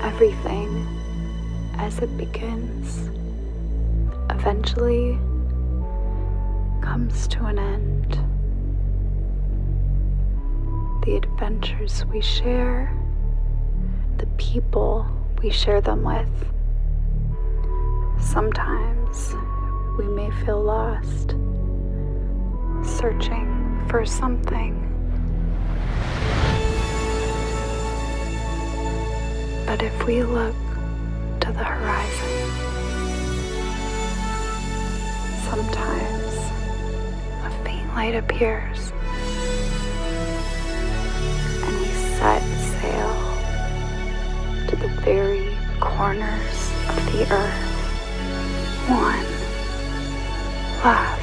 everything as it begins eventually comes to an end. The adventures we share, the people we share them with. Sometimes we may feel lost, searching for something. But if we look to the horizon, sometimes a faint light appears, and we set sail to the very corners of the earth. One last